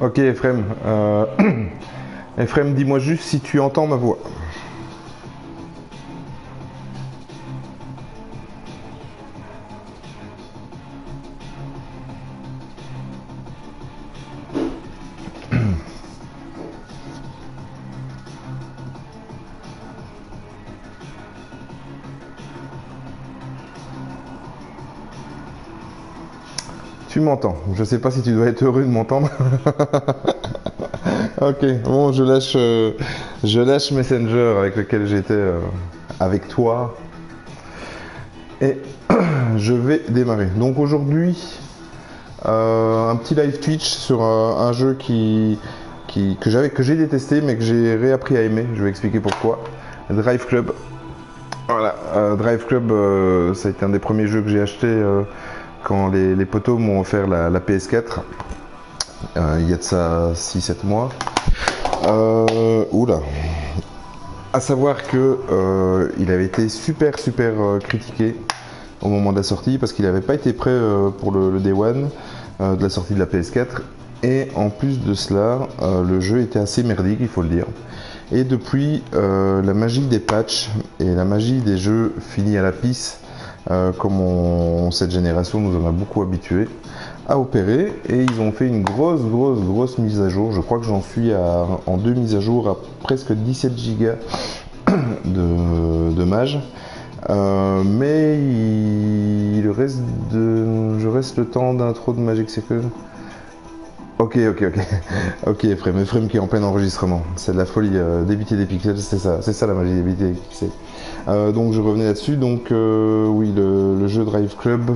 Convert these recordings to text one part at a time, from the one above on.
Ok, Ephrem. Ephrem, dis-moi juste si tu entends ma voix. Tu m'entends. Je sais pas si tu dois être heureux de m'entendre. Ok, bon, je lâche Messenger avec lequel j'étais avec toi et je vais démarrer. Donc aujourd'hui, un petit live Twitch sur un jeu que j'ai détesté mais que j'ai réappris à aimer. Je vais expliquer pourquoi. Drive Club. Voilà, Drive Club, ça a été un des premiers jeux que j'ai acheté quand les potos m'ont offert la PS4. Il y a de ça 6-7 mois. Oula. À savoir que il avait été super critiqué au moment de la sortie parce qu'il n'avait pas été prêt pour le Day One de la sortie de la PS4. Et en plus de cela, le jeu était assez merdique, il faut le dire. Et depuis, la magie des patchs et la magie des jeux finis à la pisse, comme cette génération nous en a beaucoup habitués, à opérer. Et ils ont fait une grosse mise à jour. Je crois que j'en suis en 2 mises à jour à presque 17 gigas de mage. Mais je reste le temps d'intro de Magic Circle. Ok. Ok, Ephrem qui est en plein enregistrement. C'est de la folie. Débiter des pixels, c'est ça la magie, débiter des pixels. Donc je revenais là-dessus. Donc oui, le jeu Drive Club,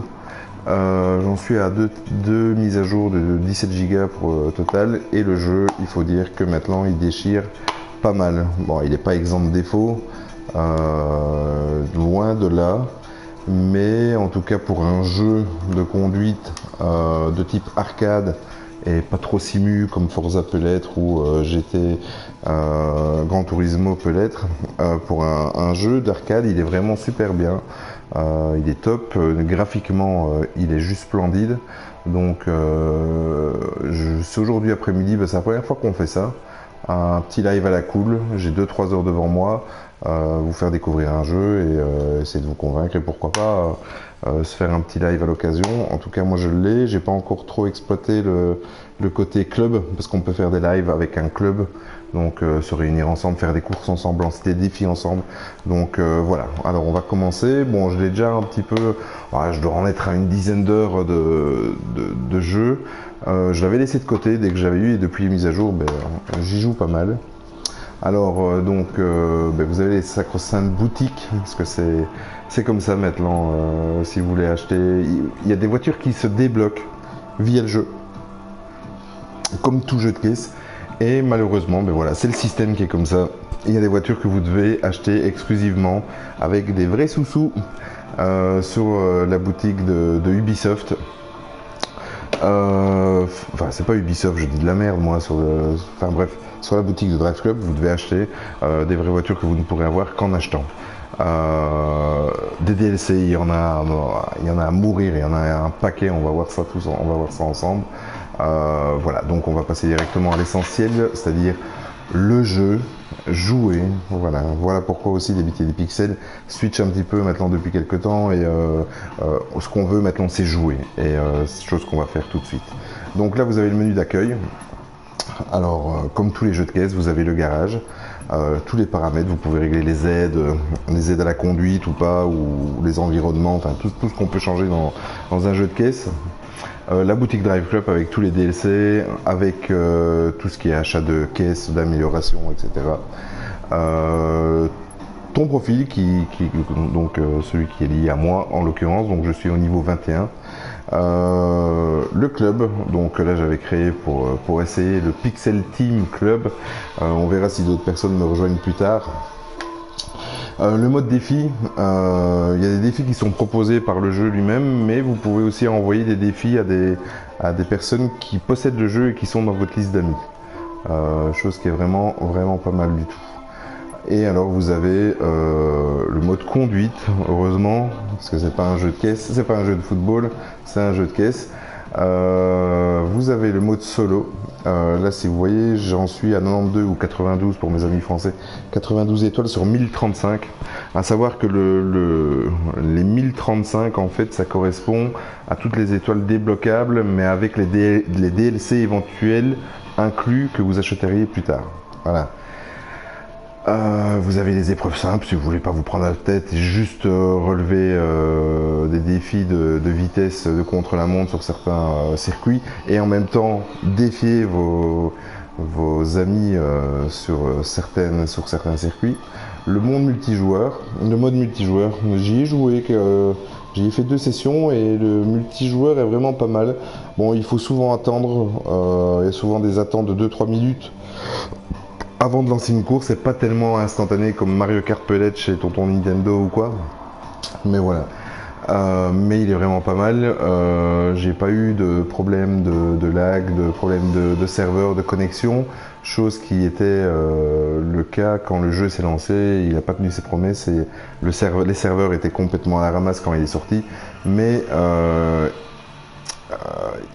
j'en suis à deux mises à jour de 17 gigas pour total. Et le jeu, il faut dire que maintenant il déchire pas mal. Bon, il n'est pas exempt de défauts, loin de là. Mais en tout cas pour un jeu de conduite de type arcade, et pas trop simu comme Forza peut l'être ou GT Gran Turismo peut l'être, pour un jeu d'arcade il est vraiment super bien, il est top, graphiquement il est juste splendide. Donc c'est aujourd'hui après-midi, c'est la première fois qu'on fait ça, un petit live à la cool, j'ai 2-3 heures devant moi, vous faire découvrir un jeu et essayer de vous convaincre et pourquoi pas se faire un petit live à l'occasion. En tout cas moi je l'ai, j'ai pas encore trop exploité le côté club parce qu'on peut faire des lives avec un club, donc se réunir ensemble, faire des courses ensemble, lancer des défis ensemble. Donc voilà, alors on va commencer. Bon, je l'ai déjà un petit peu, je dois en être à une dizaine d'heures de jeu. Je l'avais laissé de côté dès que j'avais eu et depuis les mises à jour, j'y joue pas mal. Alors vous avez les sacro-saintes boutiques parce que c'est comme ça maintenant. Si vous voulez acheter, il y a des voitures qui se débloquent via le jeu, comme tout jeu de caisse. Et malheureusement, voilà, c'est le système qui est comme ça. Il y a des voitures que vous devez acheter exclusivement avec des vrais sous-sous sur la boutique de Ubisoft. Enfin, c'est pas Ubisoft, je dis de la merde moi. Enfin bref, sur la boutique de Drive Club, vous devez acheter des vraies voitures que vous ne pourrez avoir qu'en achetant. Des DLC, il y en a à mourir, il y en a un paquet. On va voir ça on va voir ça ensemble. Voilà, donc on va passer directement à l'essentiel, c'est-à-dire le jeu, jouer. Voilà pourquoi aussi débiter des pixels switch un petit peu maintenant depuis quelques temps et ce qu'on veut maintenant c'est jouer et c'est chose qu'on va faire tout de suite. Donc là vous avez le menu d'accueil. Alors comme tous les jeux de caisse, vous avez le garage, tous les paramètres, vous pouvez régler les aides à la conduite ou pas, ou les environnements, enfin tout ce qu'on peut changer dans un jeu de caisse. La boutique Drive Club avec tous les DLC, avec tout ce qui est achat de caisses, d'amélioration, etc. Ton profil, donc celui qui est lié à moi en l'occurrence, donc je suis au niveau 21. Le club, donc là j'avais créé pour essayer le Pixel Team Club. On verra si d'autres personnes me rejoignent plus tard. Le mode défi, il y a des défis qui sont proposés par le jeu lui-même, mais vous pouvez aussi envoyer des défis à des personnes qui possèdent le jeu et qui sont dans votre liste d'amis. Chose qui est vraiment pas mal du tout. Et alors vous avez le mode conduite, heureusement, parce que c'est pas un jeu de caisse, c'est pas un jeu de football, c'est un jeu de caisse. Vous avez le mode solo. Là, si vous voyez, j'en suis à 92 ou 92 pour mes amis français. 92 étoiles sur 1035. À savoir que les 1035, en fait, ça correspond à toutes les étoiles débloquables, mais avec les DLC éventuels inclus que vous achèteriez plus tard. Voilà. Vous avez les épreuves simples si vous voulez pas vous prendre la tête et juste relever des défis de vitesse de contre-la-montre sur certains circuits et en même temps défier vos amis sur certains circuits. Le mode multijoueur, j'y ai joué, j'y ai fait 2 sessions et le multijoueur est vraiment pas mal. Bon, il faut souvent attendre, il y a souvent des attentes de 2-3 minutes avant de lancer une course. C'est pas tellement instantané comme Mario Kart peut-être chez Tonton Nintendo ou quoi, mais voilà. Mais il est vraiment pas mal. J'ai pas eu de problème de lag, de problème de serveur, de connexion, chose qui était le cas quand le jeu s'est lancé. Il n'a pas tenu ses promesses et les serveurs étaient complètement à la ramasse quand il est sorti, mais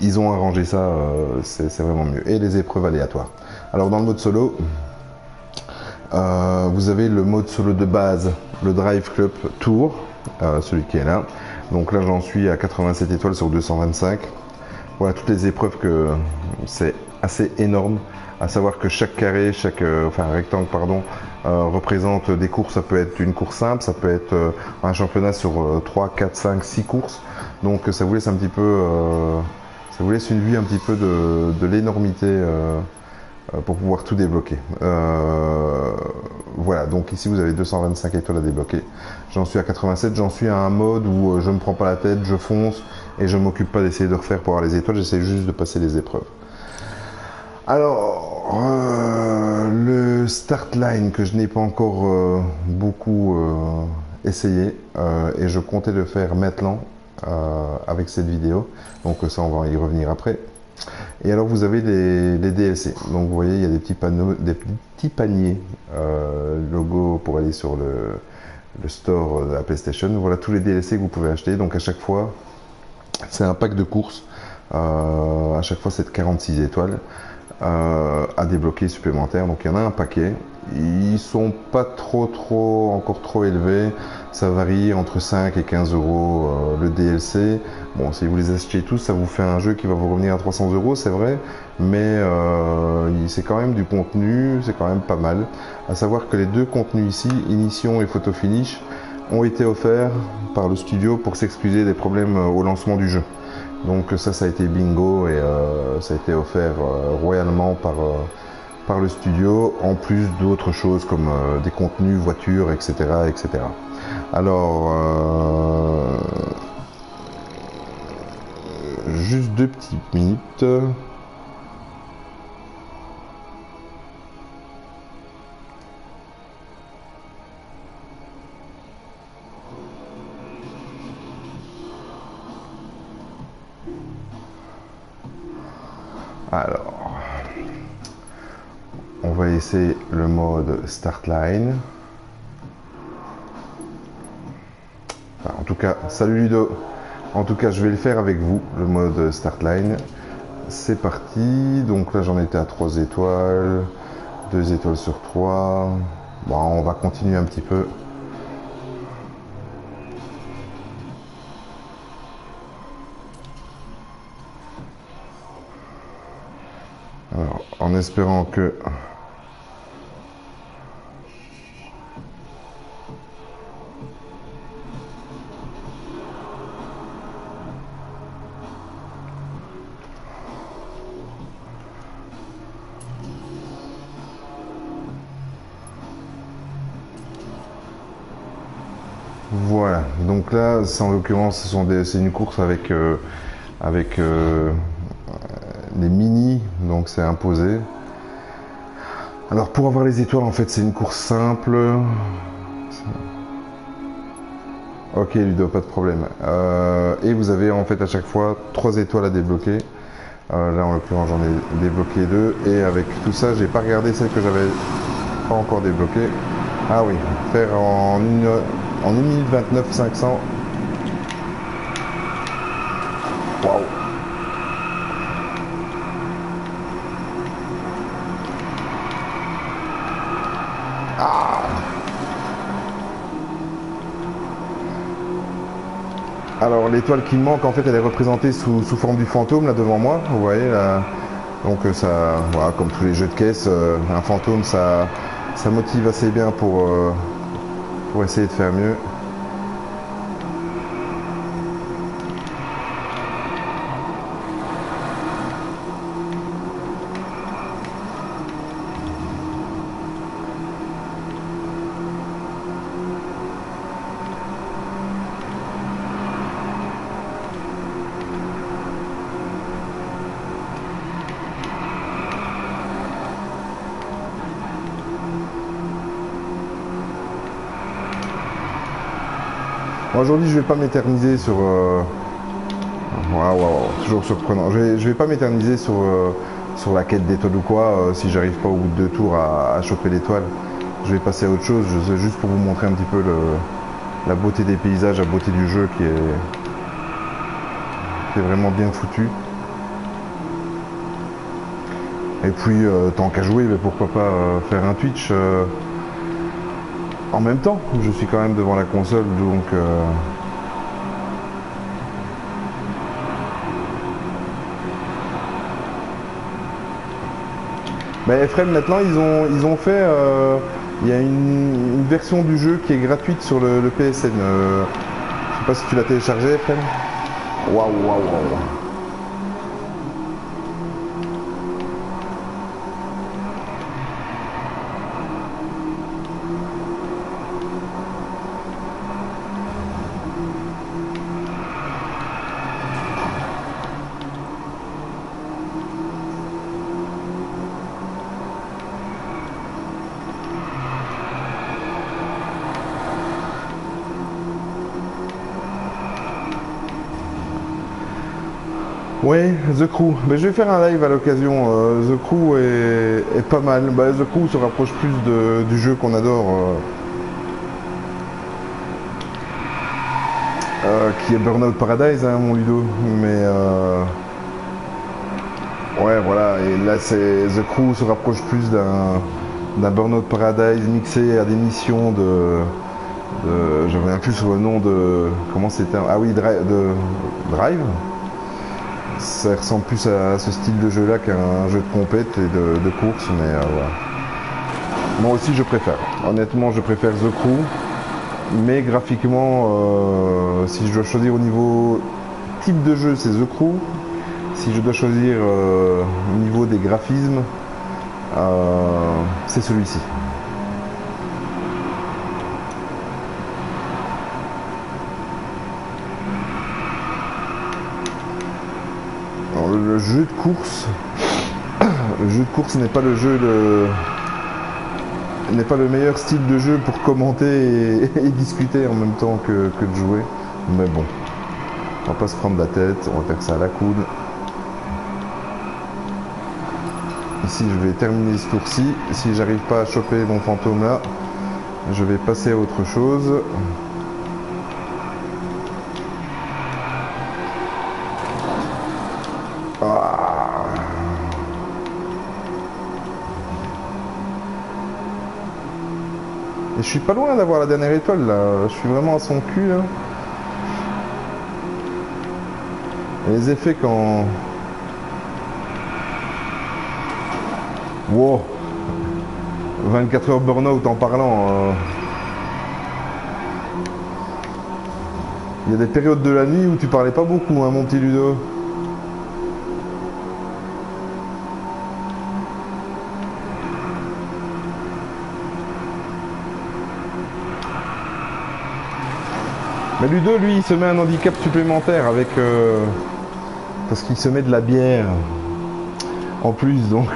ils ont arrangé ça, c'est vraiment mieux. Et les épreuves aléatoires. Alors dans le mode solo, vous avez le mode solo de base, le Drive Club Tour, celui qui est là. Donc là j'en suis à 87 étoiles sur 225. Voilà toutes les épreuves, que c'est assez énorme. À savoir que chaque carré, enfin rectangle pardon, représente des courses. Ça peut être une course simple, ça peut être un championnat sur 3, 4, 5, 6 courses. Donc ça vous laisse un petit peu, ça vous laisse une vue un petit peu de l'énormité pour pouvoir tout débloquer. Voilà, donc ici vous avez 225 étoiles à débloquer. J'en suis à 87, j'en suis à un mode où je ne me prends pas la tête, je fonce et je ne m'occupe pas d'essayer de refaire pour avoir les étoiles, j'essaie juste de passer les épreuves. Alors, le start line que je n'ai pas encore beaucoup essayé et je comptais le faire maintenant avec cette vidéo, donc ça on va y revenir après. Et alors vous avez les DLC, donc vous voyez il y a des petits panneaux, des petits paniers logo pour aller sur le store de la PlayStation. Voilà tous les DLC que vous pouvez acheter, donc à chaque fois c'est un pack de courses, à chaque fois c'est de 46 étoiles à débloquer supplémentaires, donc il y en a un paquet. Ils sont pas encore trop élevés, ça varie entre 5 et 15 euros le DLC. Bon, si vous les achetez tous, ça vous fait un jeu qui va vous revenir à 300 euros, c'est vrai, mais c'est quand même du contenu, c'est quand même pas mal. À savoir que les 2 contenus ici, Ignition et Photo Finish, ont été offerts par le studio pour s'excuser des problèmes au lancement du jeu. Donc ça a été bingo et ça a été offert royalement par le studio, en plus d'autres choses comme des contenus, voitures, etc. etc. Alors, juste 2 petites minutes. Alors, on va essayer le mode Start Line. Enfin, en tout cas, salut Ludo. En tout cas, je vais le faire avec vous, le mode Start Line. C'est parti. Donc là, j'en étais à 3 étoiles, 2 étoiles sur 3. Bon, on va continuer un petit peu. Alors, en espérant que voilà, donc là, en l'occurrence, c'est une course avec les mini, donc c'est imposé. Alors pour avoir les étoiles, en fait, c'est une course simple. Ok Ludo, pas de problème. Et vous avez en fait à chaque fois 3 étoiles à débloquer. Là en l'occurrence j'en ai débloqué 2. Et avec tout ça, j'ai pas regardé celle que j'avais pas encore débloquée. Ah oui, faire en 1 minute 29 500. Waouh. Alors l'étoile qui me manque, en fait, elle est représentée sous forme du fantôme là devant moi. Vous voyez là. Donc ça, voilà, comme tous les jeux de caisse, un fantôme, ça motive assez bien pour essayer de faire mieux. Aujourd'hui, je vais pas m'éterniser sur. Waouh, toujours surprenant. Je vais pas m'éterniser sur la quête d'étoile ou quoi. Si j'arrive pas au bout de 2 tours à choper l'étoile, je vais passer à autre chose. Juste pour vous montrer un petit peu la beauté des paysages, la beauté du jeu qui est vraiment bien foutu. Et puis, tant qu'à jouer, mais pourquoi pas faire un Twitch en même temps. Je suis quand même devant la console, donc. Mais Ephraim, maintenant ils ont fait, il y a une version du jeu qui est gratuite sur le PSN. Je sais pas si tu l'as téléchargé, Ephraim. Waouh. Ouais, The Crew. Mais je vais faire un live à l'occasion. The Crew est pas mal. Bah, The Crew se rapproche plus du jeu qu'on adore, qui est Burnout Paradise, hein, mon Ludo. Mais ouais, voilà. Et là, The Crew se rapproche plus d'un Burnout Paradise mixé à des missions je reviens plus sur le nom de. Comment c'était? Ah oui, Drive. Ça ressemble plus à ce style de jeu là qu'un jeu de compète et de course, mais voilà. Moi aussi je préfère. Honnêtement, je préfère The Crew, mais graphiquement, si je dois choisir au niveau type de jeu, c'est The Crew. Si je dois choisir au niveau des graphismes, c'est celui-ci. Le jeu de course, n'est pas n'est pas le meilleur style de jeu pour commenter et discuter en même temps que de jouer. Mais bon, on va pas se prendre la tête, on va faire ça à la coude. Ici, je vais terminer ce tour-ci. Si j'arrive pas à choper mon fantôme là, je vais passer à autre chose. Et je suis pas loin d'avoir la dernière étoile là, je suis vraiment à son cul là. Et les effets quand... Wow, 24 heures burn-out en parlant. Il y a des périodes de la nuit où tu parlais pas beaucoup, hein, mon petit Ludo. Mais Ludo, lui, il se met un handicap supplémentaire avec parce qu'il se met de la bière en plus, donc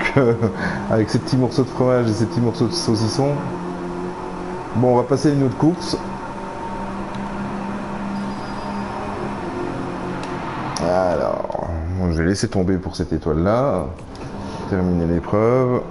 avec ses petits morceaux de fromage et ses petits morceaux de saucisson. Bon, on va passer une autre course. Alors, bon, je vais laisser tomber pour cette étoile-là. Terminer l'épreuve.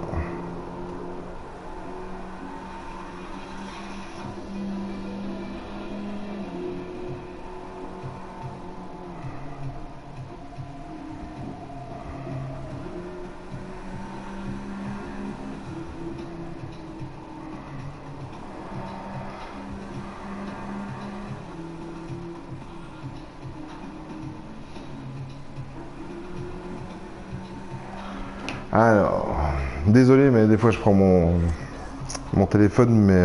Alors, désolé, mais des fois je prends mon téléphone, mais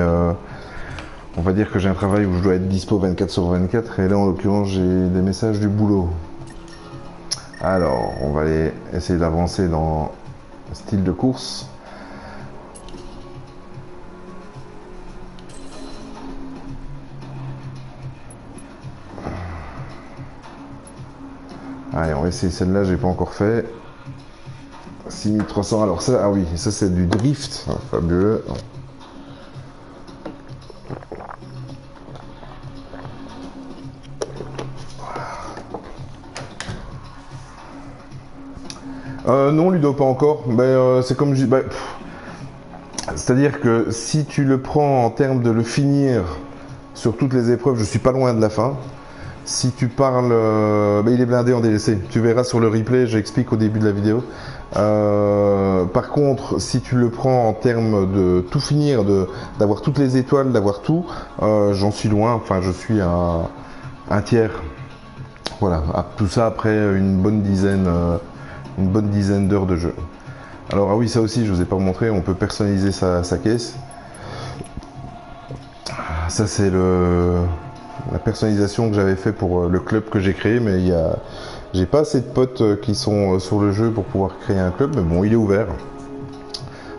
on va dire que j'ai un travail où je dois être dispo 24 sur 24, et là en l'occurrence j'ai des messages du boulot. Alors, on va aller essayer d'avancer dans le style de course. Allez, on va essayer celle-là, j'ai pas encore fait. 6300, alors ça, ah oui, ça c'est du drift, ah, fabuleux. Non, Ludo, pas encore. C'est comme je dis, c'est-à-dire que si tu le prends en termes de le finir sur toutes les épreuves, je suis pas loin de la fin. Si tu parles, il est blindé en DLC. Tu verras sur le replay, j'explique au début de la vidéo. Par contre, si tu le prends en termes de tout finir, d'avoir toutes les étoiles, d'avoir tout, j'en suis loin. Enfin, je suis à un tiers. Voilà. Tout ça après une bonne dizaine d'heures de jeu. Alors, ah oui, ça aussi, je vous ai pas montré. On peut personnaliser sa caisse. Ça, c'est la personnalisation que j'avais fait pour le club que j'ai créé, mais j'ai pas assez de potes qui sont sur le jeu pour pouvoir créer un club, mais bon, il est ouvert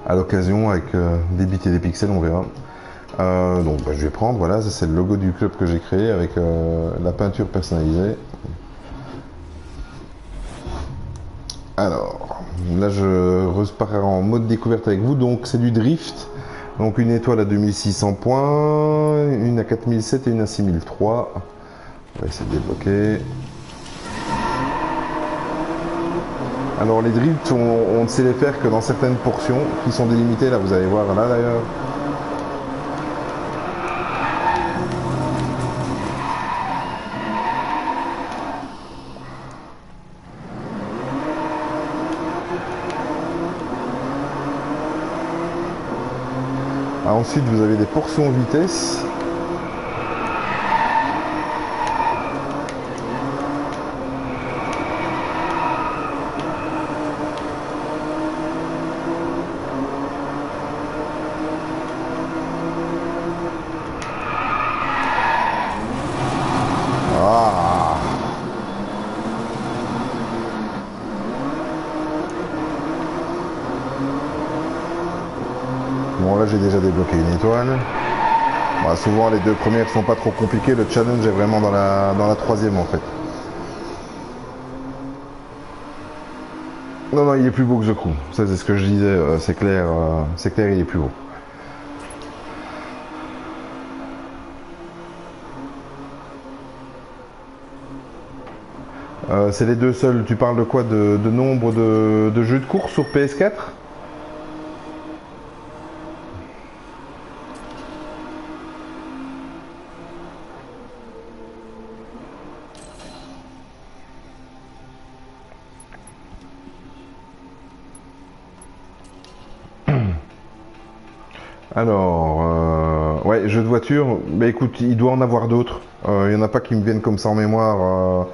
à l'occasion avec des bits et des pixels, on verra. Donc je vais prendre, voilà, ça c'est le logo du club que j'ai créé avec la peinture personnalisée. Alors, là je repars en mode découverte avec vous, donc c'est du drift. Donc une étoile à 2600 points, une à 4007 et une à 6003. On va essayer de débloquer. Alors les drifts, on ne sait les faire que dans certaines portions qui sont délimitées. Là, vous allez voir là d'ailleurs. Ensuite, vous avez des portions vitesse. Bon, là j'ai déjà débloqué une étoile. Bon, souvent les deux premières sont pas trop compliquées, le challenge est vraiment dans la troisième en fait. Non, il est plus beau que The Crew. Ça c'est ce que je disais, c'est clair, il est plus beau. C'est les deux seuls. Tu parles de quoi, de nombre de jeux de course sur PS4? Alors, ouais, jeux de voiture, écoute, il doit en avoir d'autres. Il n'y en a pas qui me viennent comme ça en mémoire.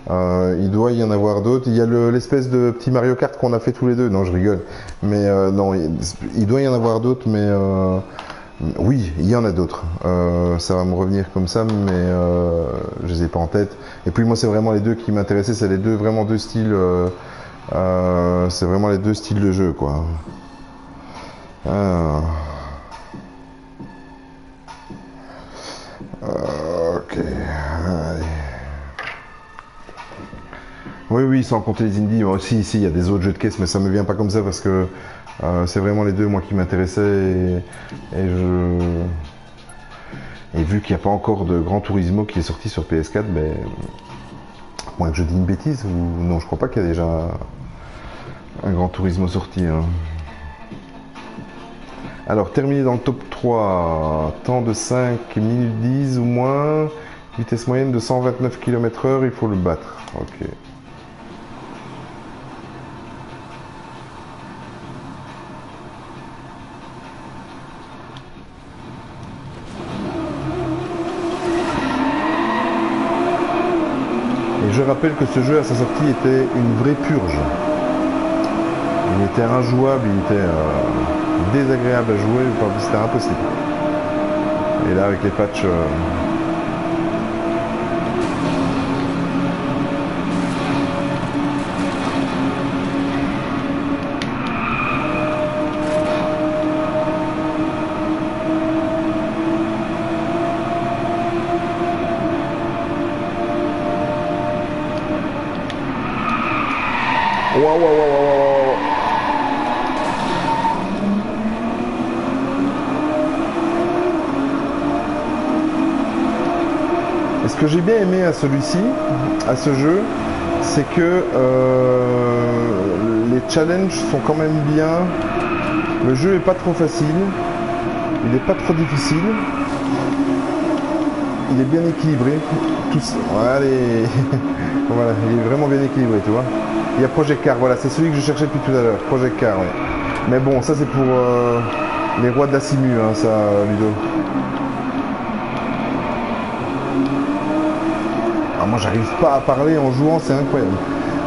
Il doit y en avoir d'autres. Il y a l'espèce de petit Mario Kart qu'on a fait tous les deux. Non, je rigole. Mais non, il doit y en avoir d'autres, mais oui, il y en a d'autres. Ça va me revenir comme ça, mais je les ai pas en tête. Et puis moi, c'est vraiment les deux qui m'intéressaient. C'est vraiment deux styles. C'est vraiment les deux styles de jeu, quoi. Ok, allez. Oui, sans compter les indies. Aussi, ici, il y a des autres jeux de caisse, mais ça me vient pas comme ça parce que c'est vraiment les deux, moi, qui m'intéressaient. Et vu qu'il n'y a pas encore de Gran Turismo qui est sorti sur PS4, à moins que je dise une bêtise, ou non, je crois pas qu'il y a déjà un Gran Turismo sorti. Hein. Alors, terminé dans le top 3, temps de 5 minutes 10 ou moins, vitesse moyenne de 129 km/h, il faut le battre. Ok. Et je rappelle que ce jeu à sa sortie était une vraie purge. était injouable, il était désagréable à jouer, c'était impossible. Et là avec les patchs... Waouh, waouh, waouh, waouh. Et ce que j'ai bien aimé à celui-ci, à ce jeu, c'est que les challenges sont quand même bien. Le jeu est pas trop facile, il n'est pas trop difficile, il est bien équilibré. Allez, voilà, il est vraiment bien équilibré, tu vois. Il y a Project Car, voilà, c'est celui que je cherchais depuis tout à l'heure, Project Car, ouais. Mais bon, ça c'est pour les rois de la simu, hein, ça, Ludo. Ah, moi j'arrive pas à parler en jouant, c'est incroyable.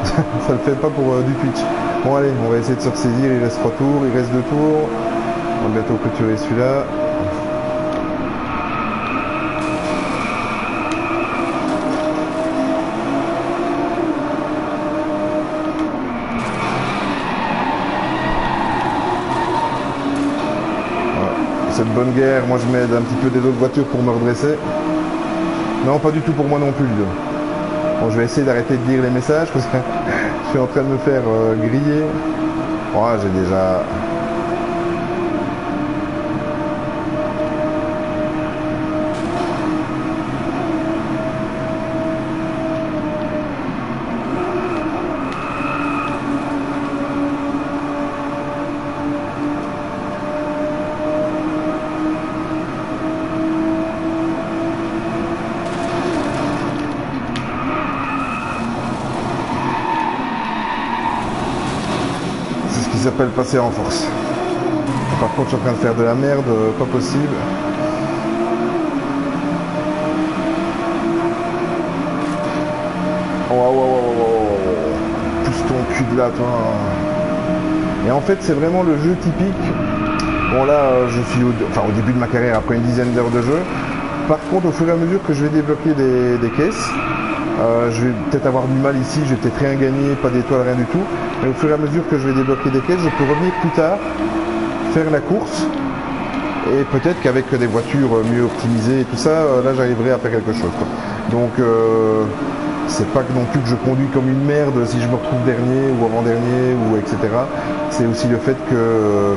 Ça le fait pas pour du Twitch. Bon allez, on va essayer de se ressaisir, il reste 3 tours, il reste 2 tours. On va bientôt clôturer celui-là. Cette bonne guerre, moi je m'aide un petit peu des autres voitures pour me redresser. Non, pas du tout pour moi non plus. Bon, je vais essayer d'arrêter de lire les messages parce que je suis en train de me faire griller. Oh, j'ai déjà... Ça s'appelle passer en force. Par contre, je suis en train de faire de la merde, pas possible. Oh, oh, oh, oh, oh. Pousse ton cul de là, toi. Et en fait, c'est vraiment le jeu typique. Bon, là, je suis au début de ma carrière, après une dizaine d'heures de jeu. Par contre, au fur et à mesure que je vais débloquer des caisses, je vais peut-être avoir du mal ici, je vais peut-être rien gagner, pas d'étoiles, rien du tout. Mais au fur et à mesure que je vais débloquer des caisses, je peux revenir plus tard, faire la course. Et peut-être qu'avec des voitures mieux optimisées et tout ça, là j'arriverai à faire quelque chose, quoi. Donc c'est pas non plus que je conduis comme une merde si je me retrouve dernier ou avant-dernier ou etc. C'est aussi le fait que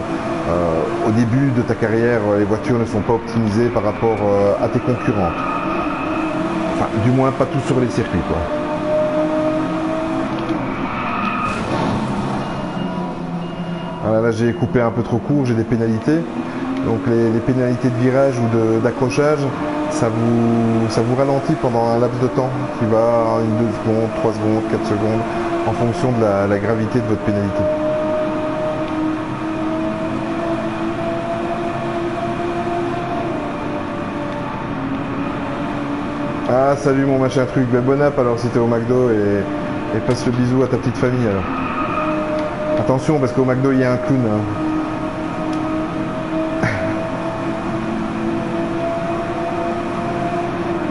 au début de ta carrière, les voitures ne sont pas optimisées par rapport à tes concurrents. Enfin, du moins pas tous sur les circuits, quoi. Voilà, là j'ai coupé un peu trop court, j'ai des pénalités. Donc les pénalités de virage ou d'accrochage, ça vous ralentit pendant un laps de temps qui va 1, 2 secondes, 3 secondes, 4 secondes, en fonction de la gravité de votre pénalité. Ah salut mon machin truc, ben, bon app alors si t'es au McDo et passe le bisou à ta petite famille alors. Attention parce qu'au McDo il y a un clown. Hein.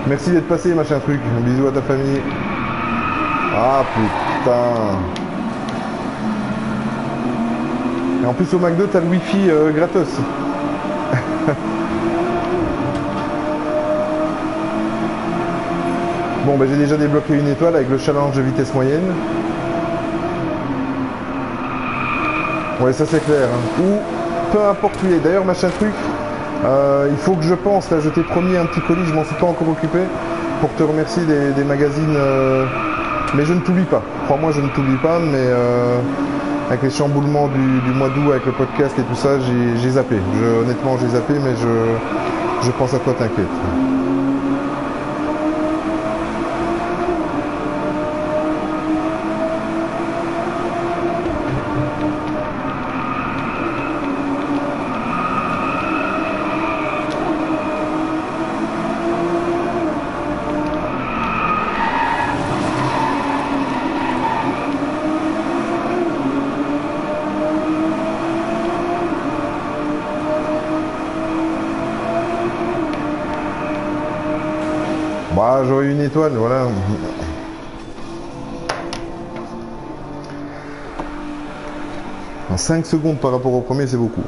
Merci d'être passé machin truc, un bisou à ta famille. Ah putain. Et en plus au McDo t'as le wifi gratos. Bon bah j'ai déjà débloqué une étoile avec le challenge de vitesse moyenne. Ouais ça c'est clair. Hein. Ou peu importe où il est. D'ailleurs machin truc, il faut que je pense, là je t'ai promis un petit colis, je m'en suis pas encore occupé, pour te remercier des magazines. Mais je ne t'oublie pas. Crois-moi je ne t'oublie pas, mais avec les chamboulements du mois d'août avec le podcast et tout ça, j'ai zappé. Honnêtement j'ai zappé mais je pense à toi, t'inquiète. Ah, j'aurais eu une étoile, voilà. En 5 secondes par rapport au premier, c'est beaucoup.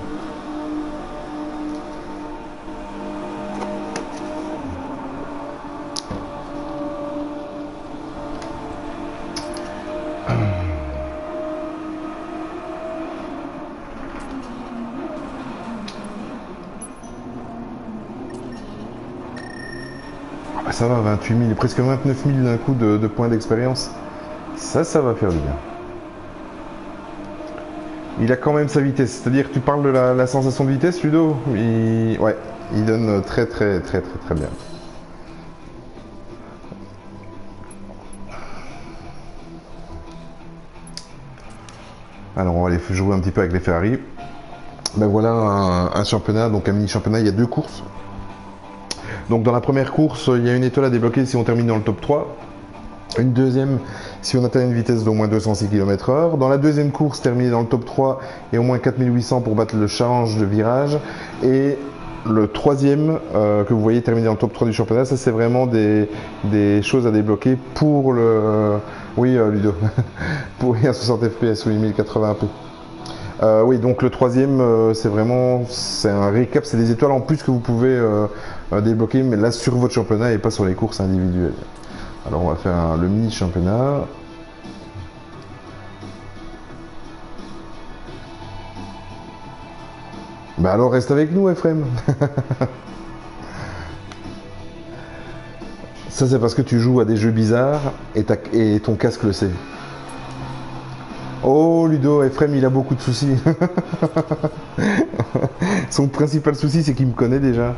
Ça va, 28 000, presque 29 000 d'un coup de points d'expérience. Ça va faire du bien. Il a quand même sa vitesse. C'est-à-dire, tu parles de la sensation de vitesse, Ludo? Ouais, il donne très bien. Alors, on va aller jouer un petit peu avec les Ferrari. Ben voilà un championnat, donc un mini-championnat, il y a 2 courses. Donc dans la première course, il y a une étoile à débloquer si on termine dans le top 3. Une deuxième si on atteint une vitesse d'au moins 206 km/h. Dans la deuxième course, terminer dans le top 3 et au moins 4800 pour battre le challenge de virage. Et le troisième, que vous voyez terminer dans le top 3 du championnat, ça c'est vraiment des choses à débloquer pour le... Oui, Ludo, pour un 60 fps ou 1080p. Oui, donc le troisième, c'est un récap, c'est des étoiles en plus que vous pouvez débloquer, mais là sur votre championnat et pas sur les courses individuelles. Alors on va faire le mini championnat. Bah alors reste avec nous, Ephrem. Ça c'est parce que tu joues à des jeux bizarres et ton casque le sait. Oh Ludo, Ephrem il a beaucoup de soucis. Son principal souci c'est qu'il me connaît déjà.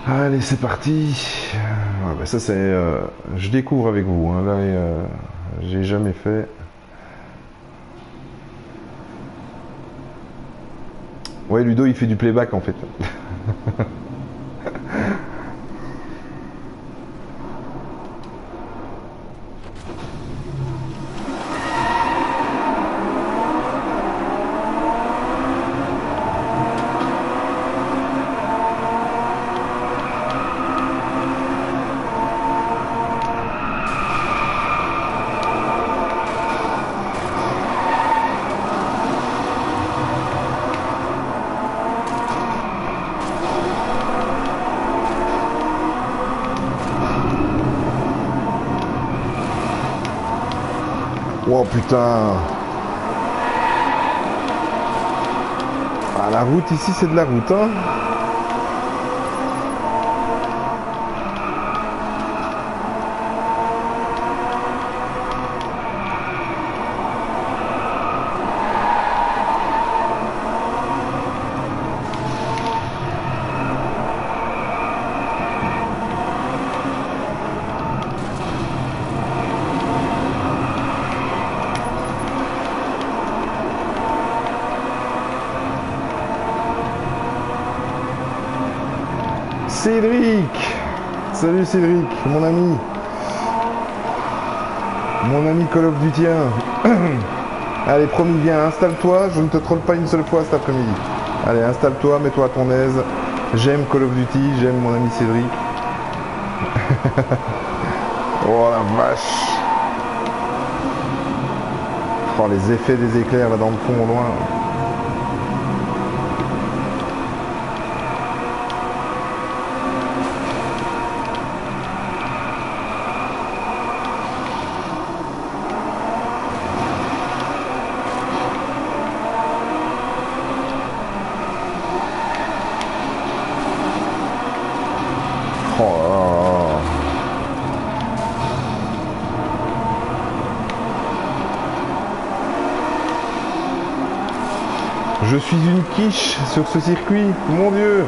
Allez c'est parti. Ouais, bah ça c'est... je découvre avec vous. Hein. Là j'ai jamais fait. Ouais Ludo il fait du playback en fait. Oh putain. Ah, la route ici c'est de la route hein. Cédric. Salut Cédric, mon ami. Mon ami Call of Duty 1. Allez, promis, viens, installe-toi. Je ne te troll pas une seule fois cet après-midi. Allez, installe-toi, mets-toi à ton aise. J'aime Call of Duty, j'aime mon ami Cédric. Oh la vache. Oh, les effets des éclairs là dans le fond au loin. Oh là là. Je suis une quiche sur ce circuit, mon Dieu.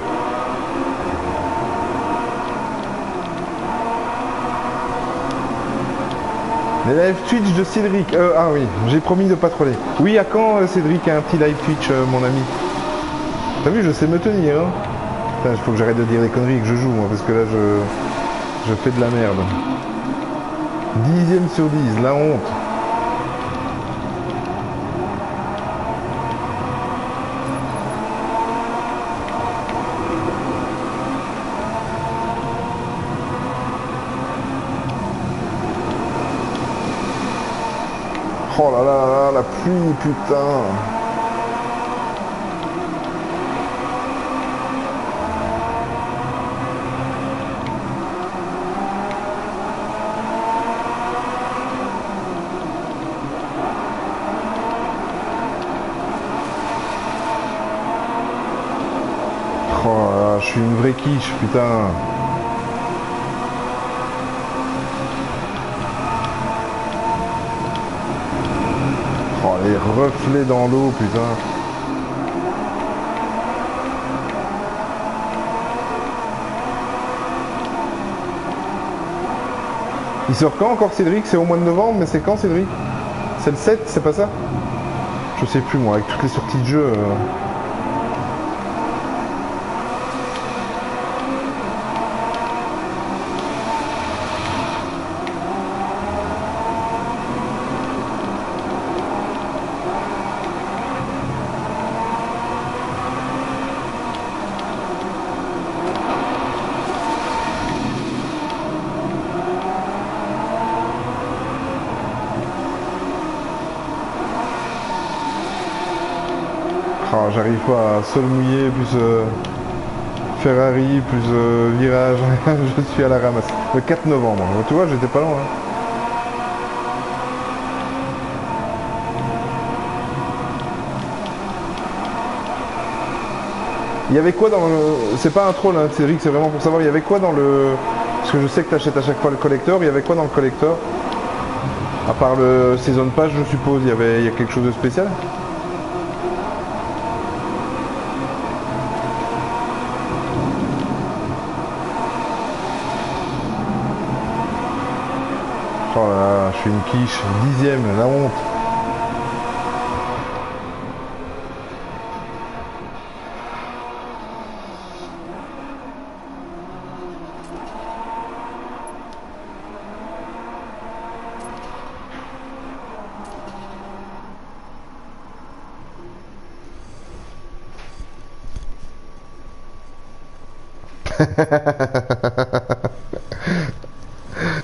Les live Twitch de Cédric. Ah oui, j'ai promis de pas troller. Oui, à quand Cédric a un petit live Twitch, mon ami? T'as vu, je sais me tenir. Hein. Il faut que j'arrête de dire des conneries et que je joue, moi, parce que là, je fais de la merde. 10e sur 10, la honte. Oh là là là, la pluie, putain. Oh là là, je suis une vraie quiche, putain. Oh, les reflets dans l'eau, putain. Il sort quand encore Cédric? C'est au mois de novembre, mais c'est quand Cédric? C'est le 7, c'est pas ça? Je sais plus moi, avec toutes les sorties de jeux. Oh, j'arrive pas à sol mouillé, plus Ferrari, plus virage. Je suis à la ramasse. Le 4 novembre, tu vois, j'étais pas loin. Il y avait quoi dans le... C'est pas un troll, hein, Cédric, c'est vraiment pour savoir, il y avait quoi dans le... Parce que je sais que tu achètes à chaque fois le collector, il y avait quoi dans le collector? À part le Season Pass, je suppose, il y a quelque chose de spécial? Oh là là, je suis une quiche, 10e, la honte.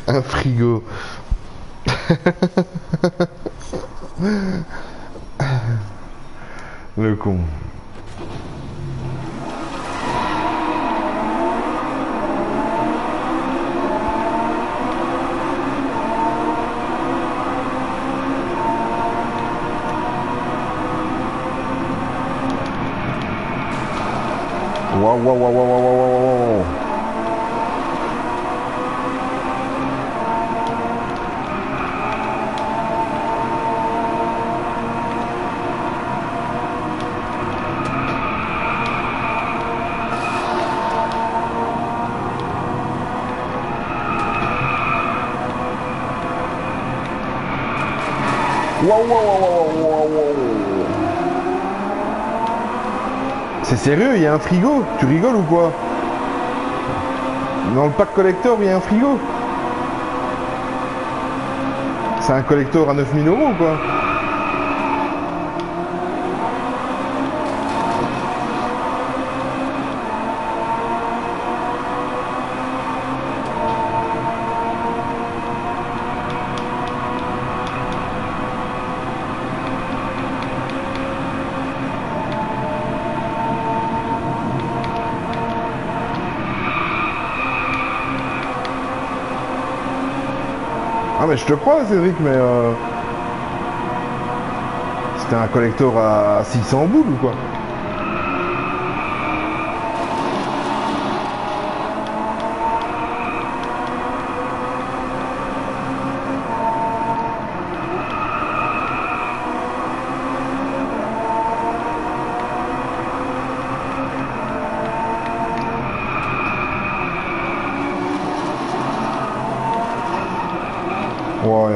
Un frigo. Le con. Waouh, waouh, waouh, waouh, waouh, waouh, waouh. Waouh, waouh, waouh, waouh, waouh. C'est sérieux, il y a un frigo? Tu rigoles ou quoi? Dans le pack collector, il y a un frigo? C'est un collector à 9000 € ou quoi? Ah mais je te crois Cédric, mais c'était un collector à 600 boules ou quoi? Ouais,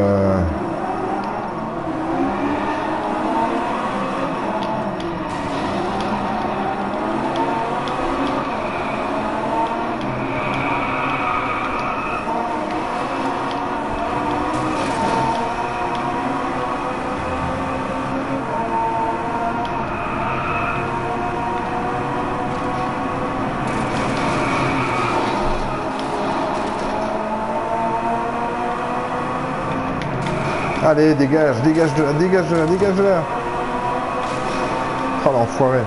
Allez, dégage, dégage de là, dégage de là, dégage de là. Oh l'enfoiré.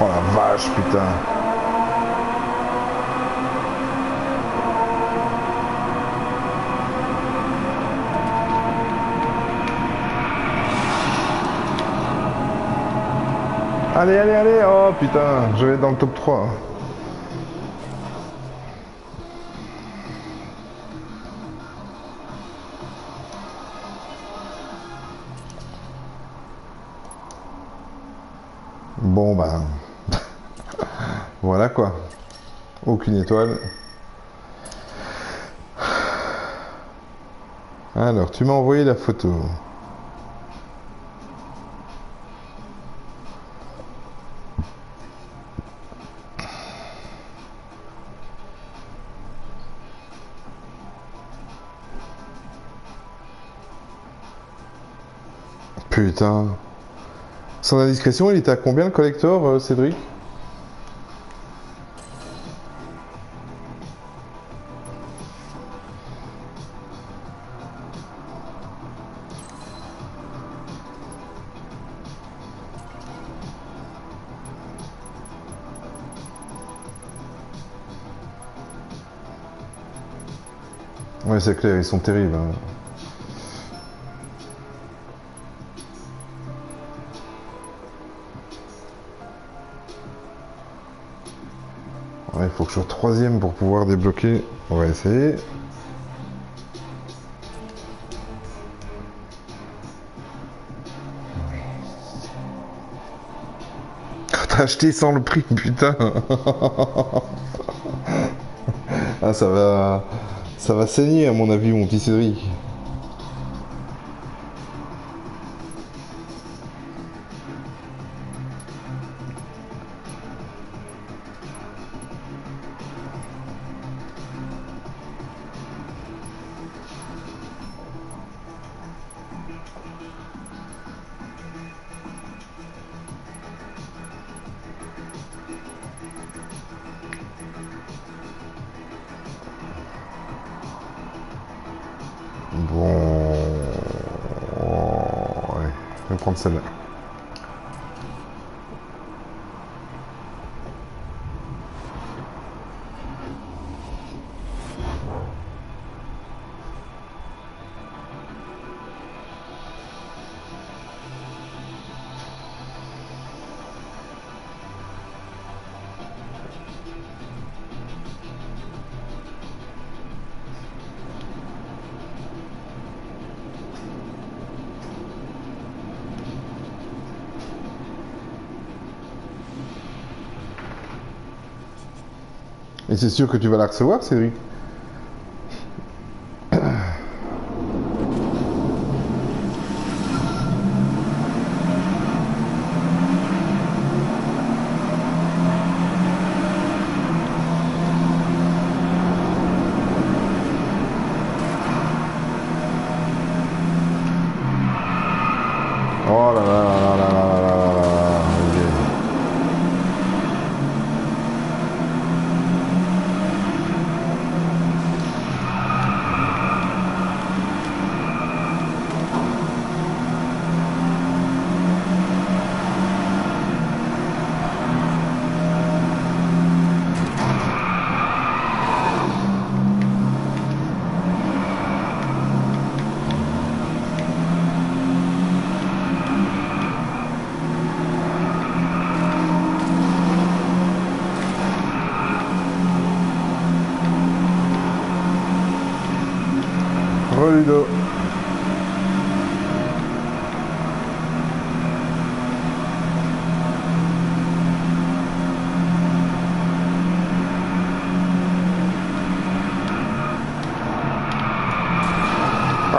Oh la vache, putain. Allez, allez, allez. Oh putain, je vais être dans le top 3. Bon bah... Voilà quoi. Aucune étoile. Alors, tu m'as envoyé la photo. Putain. Sans indiscrétion, il était à combien le collector, Cédric? Ouais, c'est clair, ils sont terribles. Hein. Ouais, il faut que je sois troisième pour pouvoir débloquer. On va essayer. T'as acheté sans le prix, putain. Ah, ça va saigner à mon avis, mon petit Cédric. Bon... Ouais, je vais prendre celle-là. Et c'est sûr que tu vas la recevoir, Cédric? Oh là là là là là là là là là là. Ok. Ludo.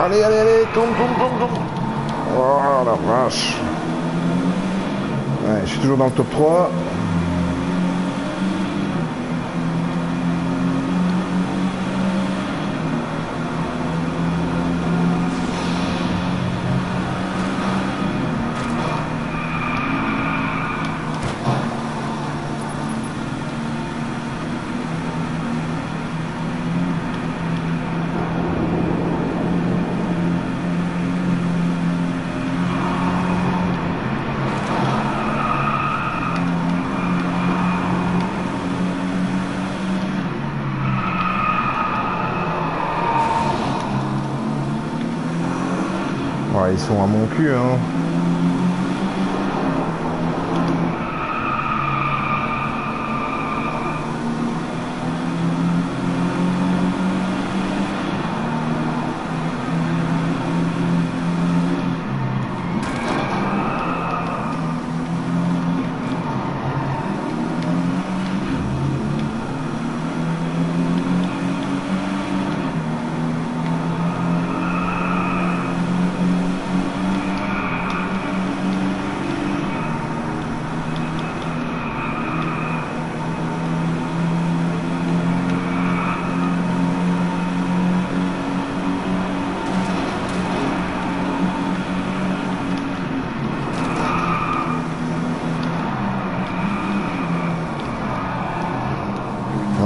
Allez, allez, allez, tourne, tourne, tourne, tourne. Oh la vache. Ouais, je suis toujours dans le top 3. Ouais, ils sont à mon cul, hein.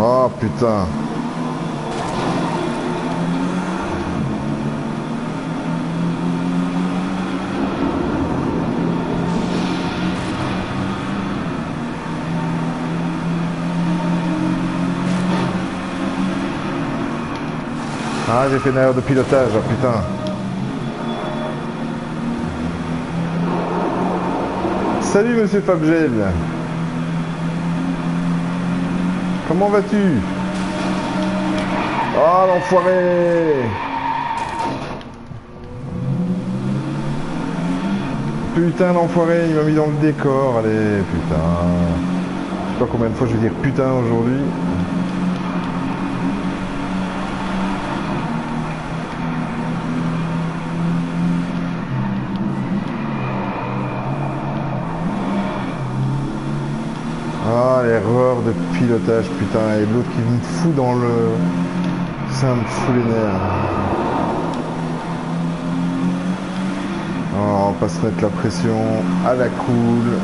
Oh putain. Ah, j'ai fait une erreur de pilotage, oh, putain. Salut monsieur Fabgel. Comment vas-tu? Oh l'enfoiré! Putain l'enfoiré, il m'a mis dans le décor, allez, putain. Je sais pas combien de fois je vais dire putain aujourd'hui. Ah, l'erreur de pilotage, putain. Et l'autre qui me fout dans le... Ça me fout les nerfs. Oh, on va pas se mettre la pression à la cool.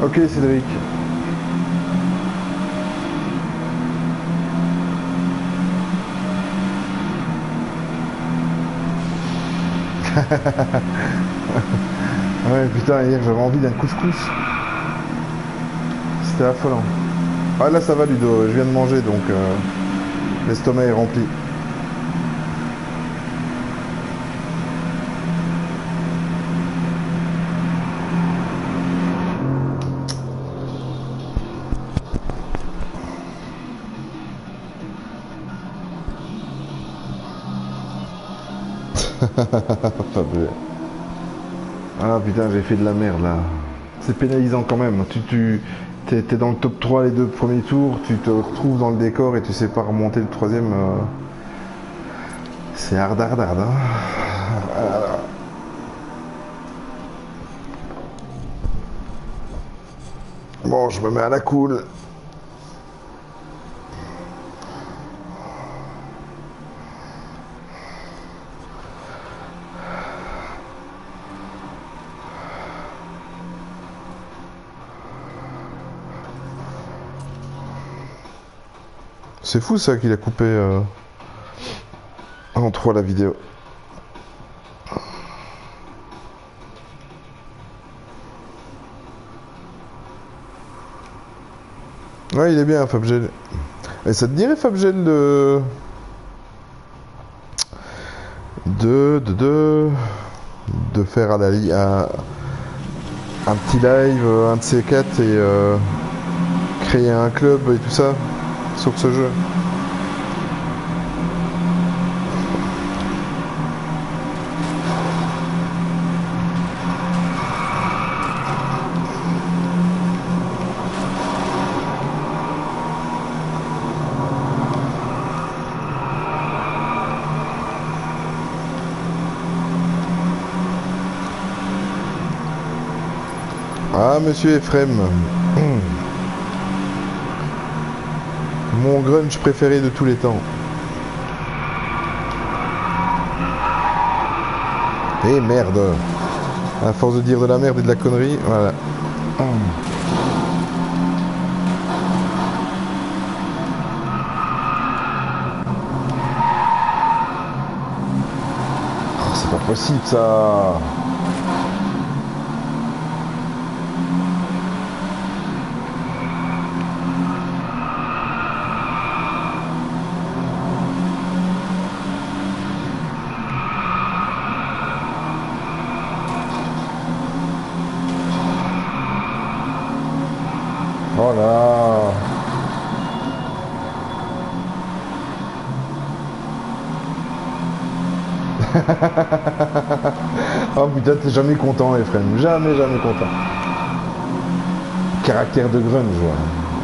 Ok Cédric. Ouais putain, hier j'avais envie d'un couscous. C'était affolant. Ah là ça va Ludo, je viens de manger donc l'estomac est rempli. Ah putain, j'ai fait de la merde là. C'est pénalisant quand même. T'es dans le top 3 les deux premiers tours, tu te retrouves dans le décor et tu sais pas remonter le troisième. C'est hard hard hard. Hein. Bon, je me mets à la cool. C'est fou ça qu'il a coupé. En 3 la vidéo. Ouais, il est bien, Fabgel. Et ça te dirait, Fabgel, de faire à un petit live, un de ces quatre, et créer un club et tout ça sur ce jeu. Ah, monsieur Ephrem. Mon grunge préféré de tous les temps. Eh merde. À force de dire de la merde et de la connerie, voilà. Oh, c'est pas possible ça. Voilà. Oh putain, t'es jamais content, Ephrem. Jamais, jamais content. Caractère de grunge, ouais.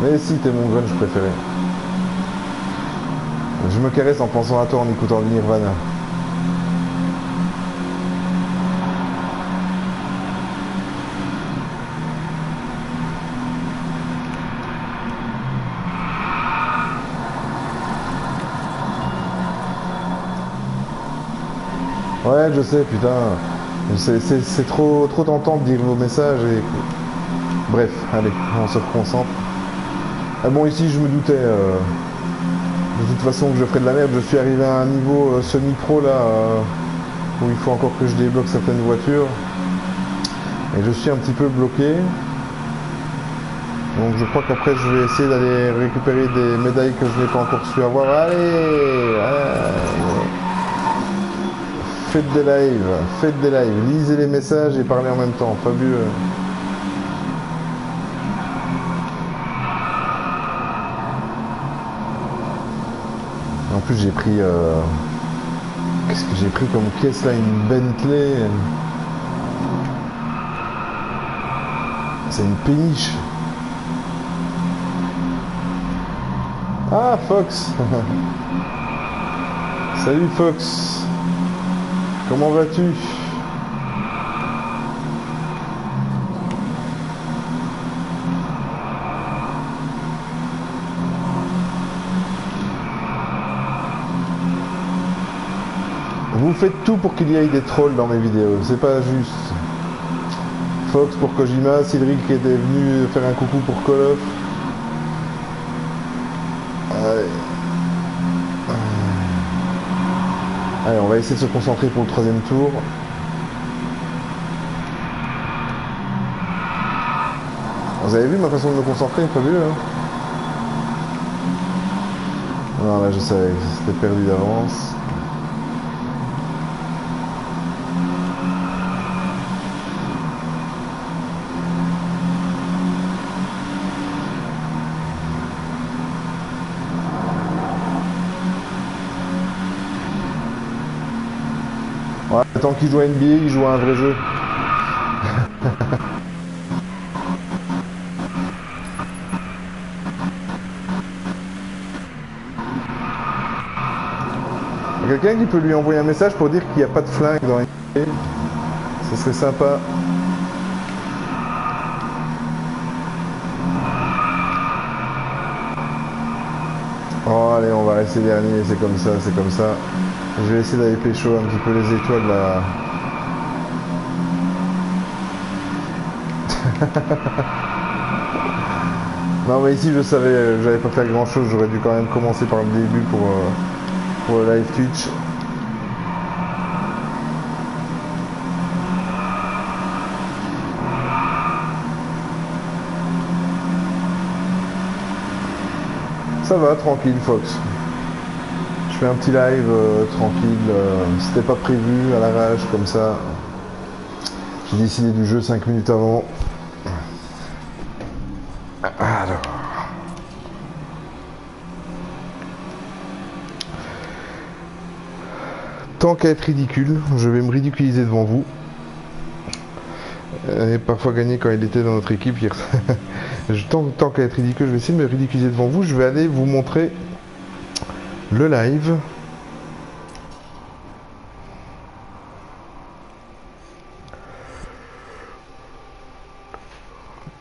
Mais si, t'es mon grunge préféré. Je me caresse en pensant à toi en écoutant le Nirvana. Ouais, je sais, putain. C'est trop tentant de dire vos messages et... Bref, allez, on se reconcentre. Ah bon, ici, je me doutais... de toute façon que je ferais de la merde. Je suis arrivé à un niveau semi-pro, là, où il faut encore que je débloque certaines voitures. Et je suis un petit peu bloqué. Donc je crois qu'après, je vais essayer d'aller récupérer des médailles que je n'ai pas encore su avoir. Allez, faites des lives, lisez les messages et parlez en même temps, fabuleux. En plus j'ai pris... Qu'est-ce que j'ai pris comme caisse là? Une Bentley. C'est une péniche. Ah, Fox. Salut Fox. Comment vas-tu? Vous faites tout pour qu'il y ait des trolls dans mes vidéos, c'est pas juste. Fox pour Kojima, Cédric était venu faire un coucou pour Call of. Allez, on va essayer de se concentrer pour le troisième tour. Vous avez vu ma façon de me concentrer? Fabuleux, hein? Non, là je savais que c'était perdu d'avance. Ouais, tant qu'il joue à NBA, il joue à un vrai jeu. Quelqu'un qui peut lui envoyer un message pour dire qu'il n'y a pas de flingue dans NBA, ce serait sympa. Oh allez, on va rester dernier, c'est comme ça, c'est comme ça. Je vais essayer d'aller pécho un petit peu les étoiles là. Non mais ici je savais que j'allais pas faire grand chose, j'aurais dû quand même commencer par le début pour le live Twitch. Ça va, tranquille, Fox. Je fais un petit live tranquille. C'était pas prévu, à l'arrache, comme ça. J'ai décidé du jeu 5 minutes avant. Alors. Tant qu'à être ridicule, je vais me ridiculiser devant vous. Et parfois gagné quand il était dans notre équipe. Tant qu'à être ridicule, je vais essayer de me ridiculiser devant vous. Je vais aller vous montrer le live.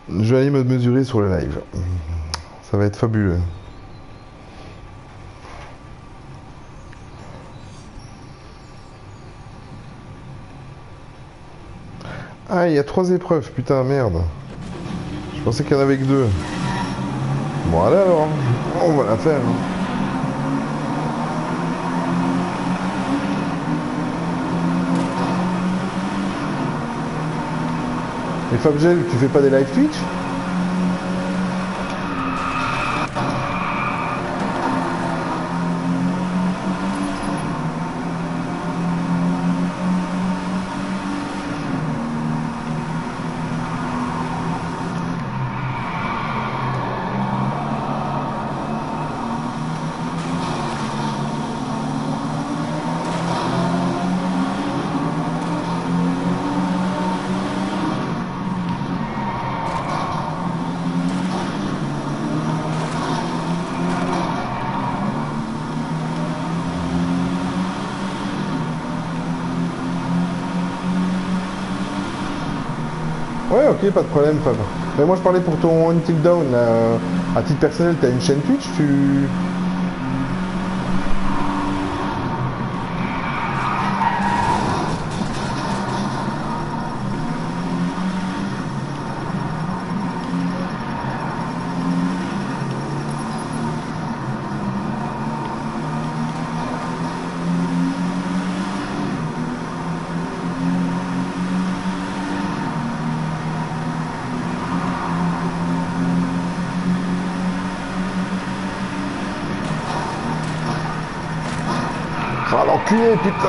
Je vais aller me mesurer sur le live. Ça va être fabuleux. Ah, il y a 3 épreuves, putain, merde. Je pensais qu'il y en avait que 2. Bon, allez alors, on va la faire. Et Fabgel, tu fais pas des live Twitch? Ouais, ok, pas de problème, Fab. Mais moi, je parlais pour ton Until Dawn. À titre personnel, t'as une chaîne Twitch, tu... Ah, l'enculé, putain!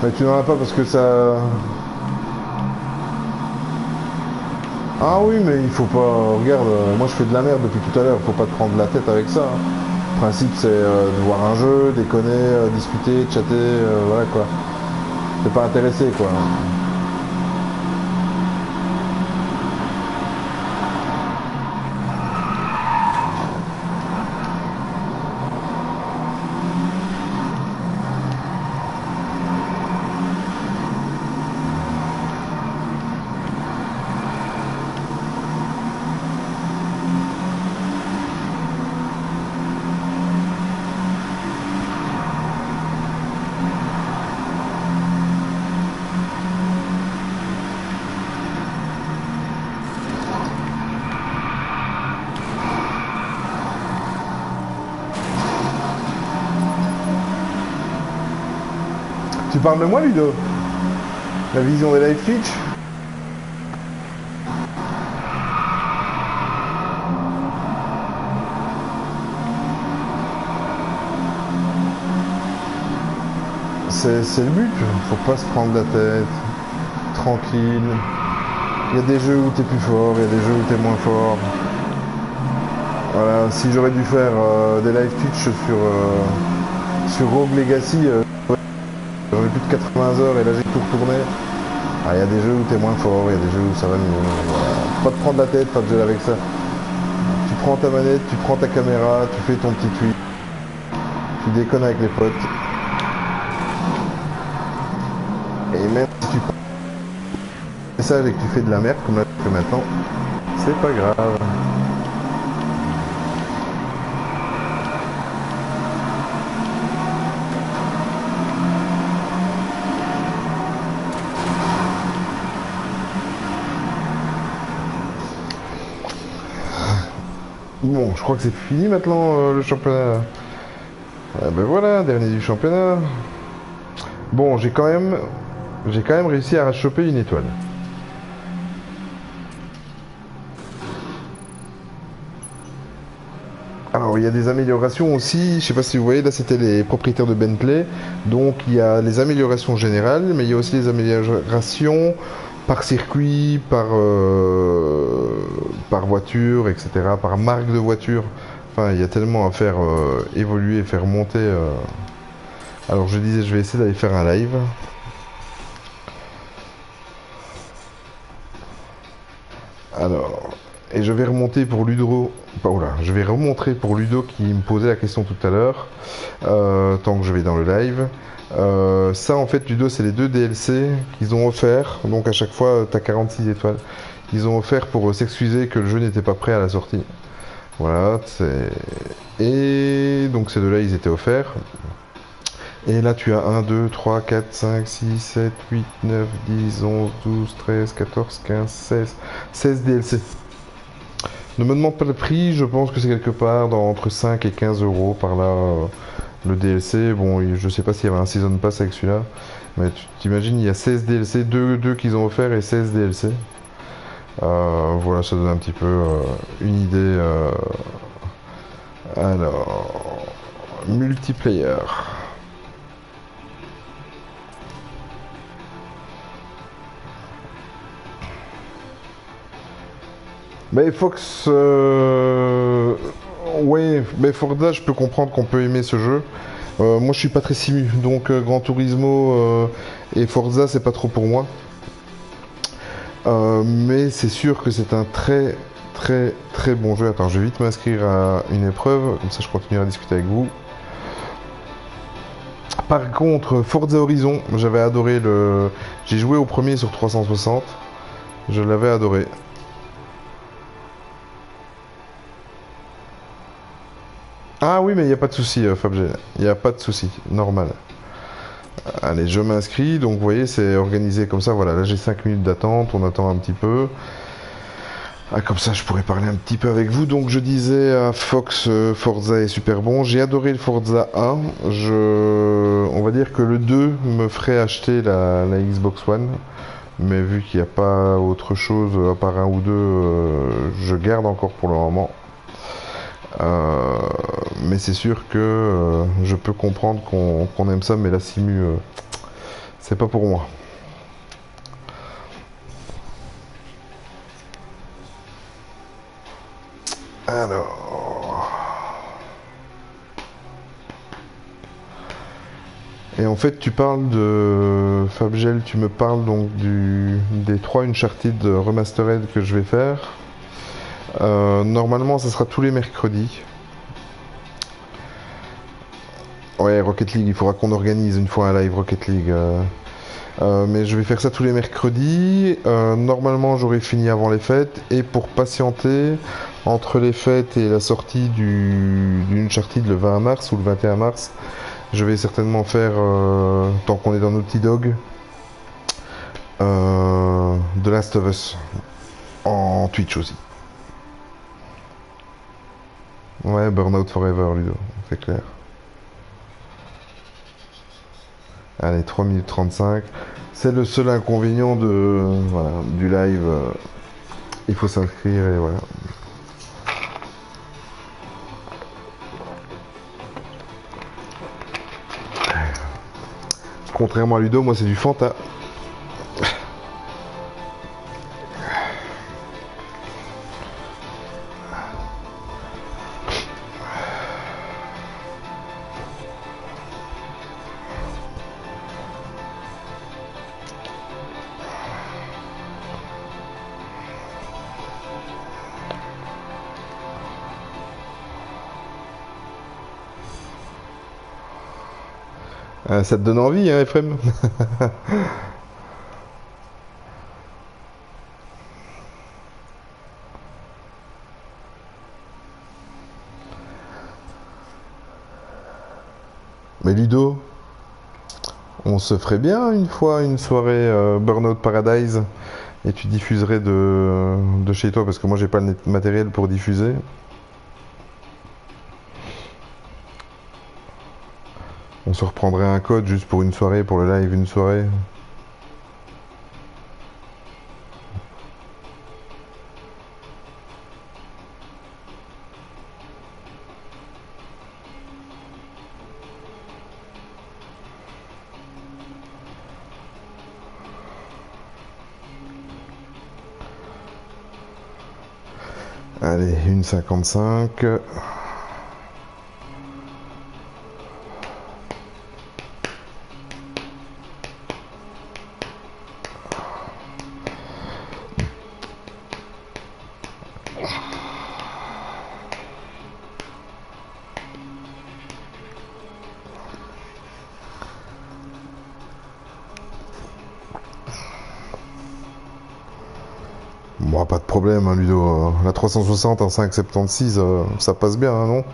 Mais tu n'en as pas parce que ça... Ah oui, mais il faut pas... Regarde, moi je fais de la merde depuis tout à l'heure, faut pas te prendre la tête avec ça. Hein. Le principe c'est de voir un jeu, déconner, discuter, chatter, voilà quoi. T'es pas intéressé quoi. Tu parles de moi, Ludo? La vision des live Twitch? C'est le but, faut pas se prendre la tête, tranquille. Il y a des jeux où t'es plus fort, il y a des jeux où t'es moins fort. Voilà, si j'aurais dû faire des live Twitch sur Rogue Legacy, j'aurais plus de 80 heures et là j'ai tout retourné. Ah, il y a des jeux où t'es moins fort, il y a des jeux où ça va mieux. Voilà. Faut pas te prendre la tête, pas de jeu avec ça. Tu prends ta manette, tu prends ta caméra, tu fais ton petit tweet. Tu déconnes avec les potes. Et même si tu prends un message et que tu fais de la merde comme là tu fais maintenant, c'est pas grave. Bon, je crois que c'est fini maintenant le championnat. Ah ben voilà, dernier du championnat. Bon, j'ai quand même réussi à choper une étoile. Alors, il y a des améliorations aussi. Je sais pas si vous voyez, là, c'était les propriétaires de Bentley. Donc, il y a les améliorations générales, mais il y a aussi les améliorations par circuit, par voiture, etc., par marque de voiture. Enfin, il y a tellement à faire évoluer, faire monter. Alors, je disais, je vais essayer d'aller faire un live. Alors, et je vais remonter pour Ludo. Oh là, je vais remontrer pour Ludo qui me posait la question tout à l'heure, tant que je vais dans le live. Ça, en fait, Ludo, c'est les deux DLC qu'ils ont offert. Donc, à chaque fois, tu as 46 étoiles. Ils ont offert pour s'excuser que le jeu n'était pas prêt à la sortie. Voilà, et donc ces deux-là, ils étaient offerts. Et là, tu as 1, 2, 3, 4, 5, 6, 7, 8, 9, 10, 11, 12, 13, 14, 15, 16 DLC. Ne me demande pas le prix, je pense que c'est quelque part entre 5 et 15 euros par là, le DLC. Bon, je sais pas s'il y avait un Season Pass avec celui-là, mais tu t'imagines, il y a 16 DLC, 2 qu'ils ont offert et 16 DLC. Voilà, ça donne un petit peu une idée. Alors, multiplayer. Mais Fox, ouais, mais Forza, je peux comprendre qu'on peut aimer ce jeu. Moi, je suis pas très simu, donc Gran Turismo et Forza, c'est pas trop pour moi. Mais c'est sûr que c'est un très, très, très bon jeu. Attends, je vais vite m'inscrire à une épreuve, comme ça je continuerai à discuter avec vous. Par contre, Forza Horizon, j'avais adoré le. J'ai joué au premier sur 360. Je l'avais adoré. Ah oui, mais il n'y a pas de souci, Fabgel. Il n'y a pas de souci, normal. Allez, je m'inscris. Donc, vous voyez, c'est organisé comme ça. Voilà, là j'ai 5 minutes d'attente. On attend un petit peu. Ah, comme ça, je pourrais parler un petit peu avec vous. Donc, je disais à Fox, Forza est super bon. J'ai adoré le Forza 1. On va dire que le 2 me ferait acheter la Xbox One. Mais vu qu'il n'y a pas autre chose à part un ou deux, je garde encore pour le moment. Mais c'est sûr que je peux comprendre qu'on aime ça, mais la simu, c'est pas pour moi. Alors. Et en fait, tu parles de Fabgel, tu me parles donc des 3 Uncharted Remastered que je vais faire. Normalement, ça sera tous les mercredis. Ouais, Rocket League, il faudra qu'on organise une fois un live Rocket League. Mais je vais faire ça tous les mercredis. Normalement, j'aurai fini avant les fêtes. Et pour patienter, entre les fêtes et la sortie du Uncharted le 20 mars ou le 21 mars, je vais certainement faire, tant qu'on est dans Naughty Dog, The Last of Us en Twitch aussi. Ouais, Burnout Forever, Ludo, c'est clair. Allez, 3 minutes 35. C'est le seul inconvénient voilà, du live. Il faut s'inscrire et voilà. Contrairement à Ludo, moi c'est du Fanta. Ça te donne envie, hein, Ephraim? Mais Ludo, on se ferait bien une fois une soirée Burnout Paradise et tu diffuserais de chez toi parce que moi j'ai pas le matériel pour diffuser. se reprendrait un code juste pour une soirée, pour le live, une soirée. Allez, 1,55. Bon, pas de problème, hein, Ludo. La 360 en 5,76, ça passe bien, hein, non?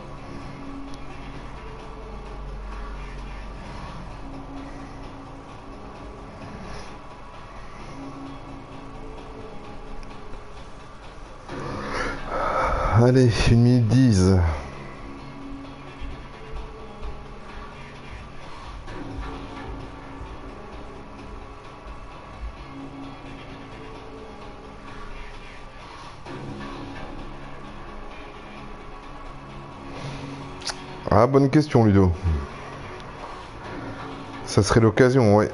Allez, 1 minute 10. Ah, bonne question, Ludo. Ça serait l'occasion, ouais.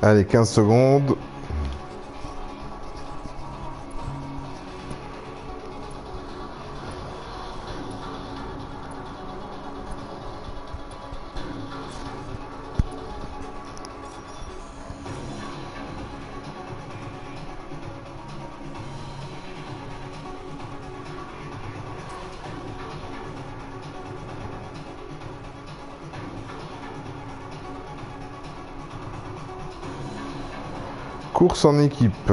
Allez, 15 secondes. Course en équipe.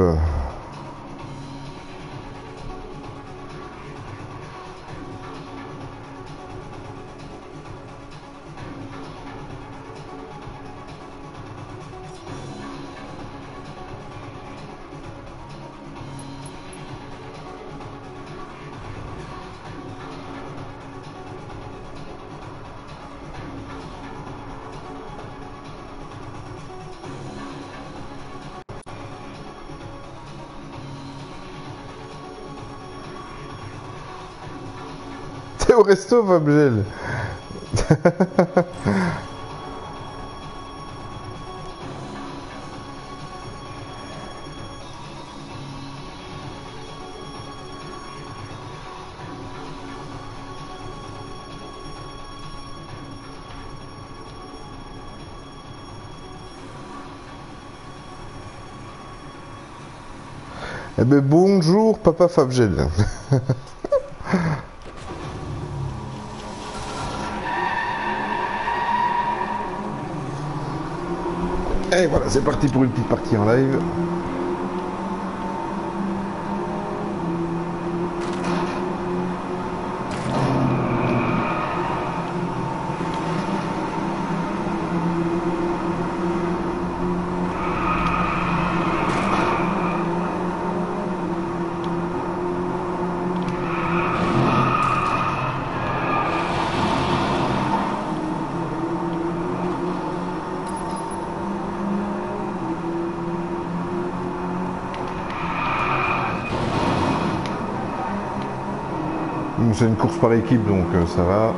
T'es au resto, Fabgel. Eh ben bonjour, papa Fabgel. Et voilà, c'est parti pour une petite partie en live. C'est une course par équipe, donc ça va.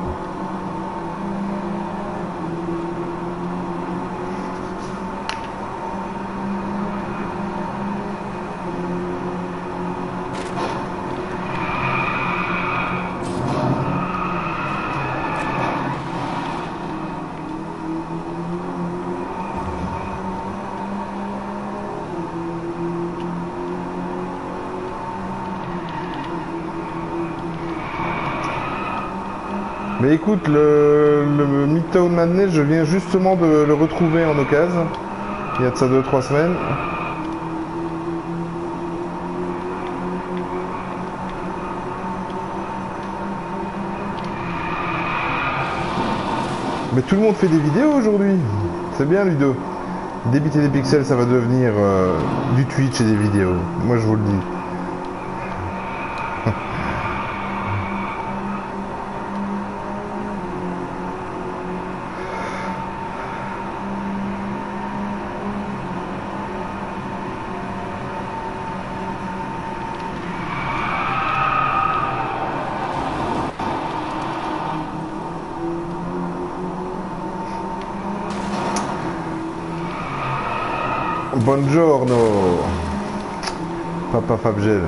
Mais écoute, le Midtown Madness, je viens justement de le retrouver en occasion. Il y a de ça 2-3 semaines. Mais tout le monde fait des vidéos aujourd'hui. C'est bien, Ludo. Débiter des pixels, ça va devenir du Twitch et des vidéos. Moi, je vous le dis. Buongiorno, Papa Fabgel.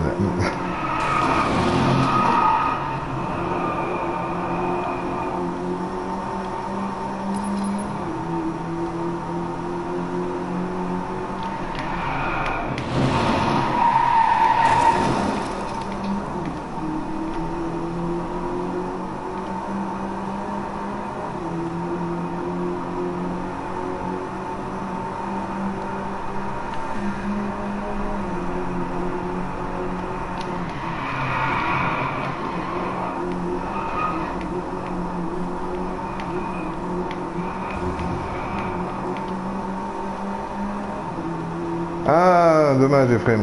Ah, dommage, Ephraim.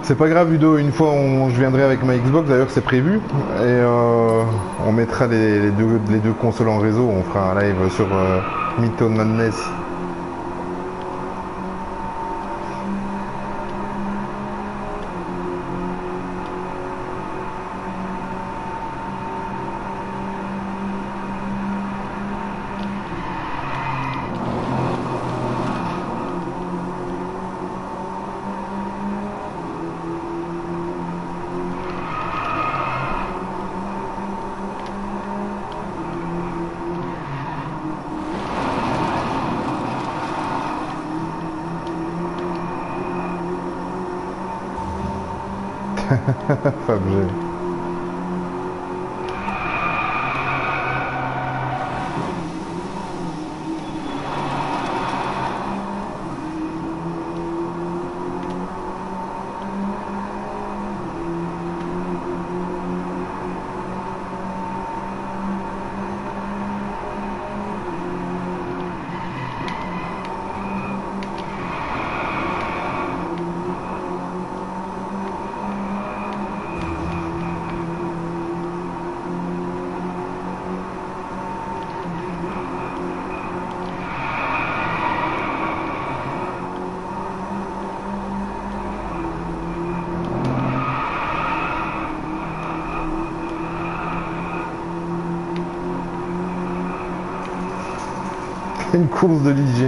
C'est pas grave, Ludo, une fois je viendrai avec ma Xbox, d'ailleurs c'est prévu, et on mettra les deux consoles en réseau, on fera un live sur Midtown Madness. Fabgel. Une course de l'IG.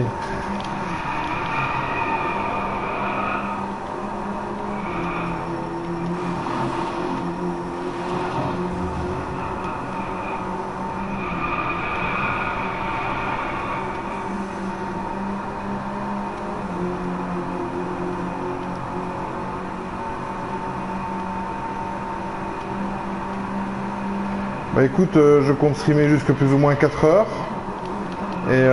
Bah écoute, je compte streamer jusque plus ou moins 4 heures. Et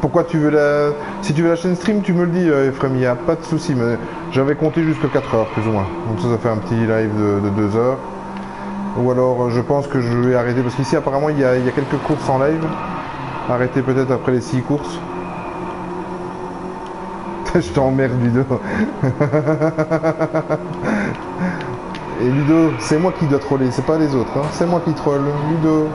pourquoi tu veux la... Si tu veux la chaîne stream, tu me le dis, Ephraim, il n'y a pas de souci. Mais j'avais compté jusqu'à 4 heures, plus ou moins. Donc ça fait un petit live de 2 heures. Ou alors, je pense que je vais arrêter. Parce qu'ici, apparemment, il y a quelques courses en live. Arrêter peut-être après les 6 courses. Je t'emmerde, Ludo. Et Ludo, c'est moi qui dois troller, c'est pas les autres. Hein. C'est moi qui troll. Ludo.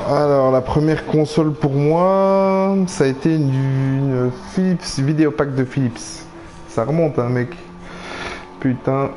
Alors, la première console pour moi, ça a été une Philips, Vidéopack de Philips. Ça remonte, hein, mec. Putain.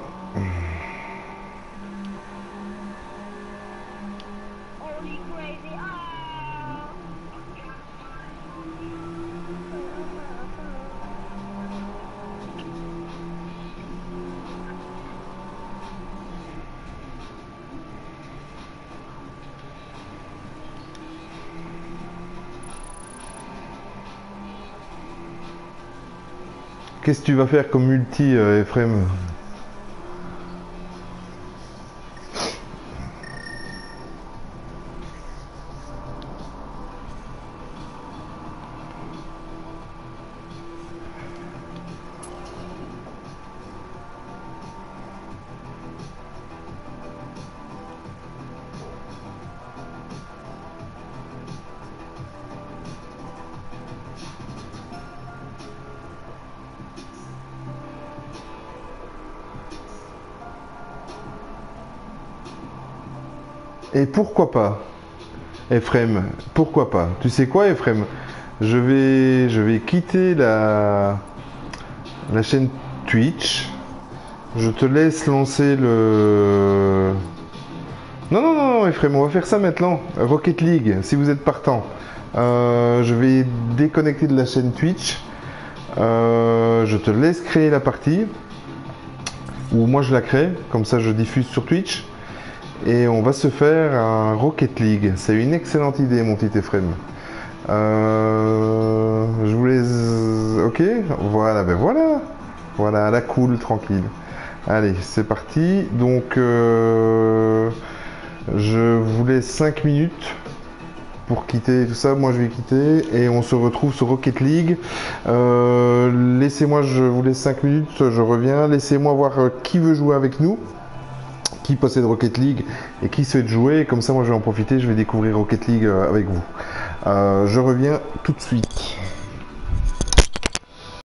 Qu'est-ce que tu vas faire comme multi, Ephraim? Et pourquoi pas, Ephraim? Pourquoi pas? Tu sais quoi, Ephraim? Je vais quitter la chaîne Twitch. Je te laisse lancer le... Non, non, non, non, Ephraim, on va faire ça maintenant. Rocket League, si vous êtes partant. Je vais déconnecter de la chaîne Twitch. Je te laisse créer la partie. Ou moi je la crée, comme ça je diffuse sur Twitch. Et on va se faire un Rocket League. C'est une excellente idée, mon petit Ephraim. Je vous laisse... Ok, voilà, ben voilà. Voilà, à la cool, tranquille. Allez, c'est parti. Donc, je vous laisse 5 minutes pour quitter tout ça. Moi, je vais quitter et on se retrouve sur Rocket League. Laissez-moi, je vous laisse 5 minutes, je reviens. Laissez-moi voir qui veut jouer avec nous, qui possède Rocket League et qui souhaite jouer. Comme ça, moi, je vais en profiter. Je vais découvrir Rocket League avec vous. Je reviens tout de suite.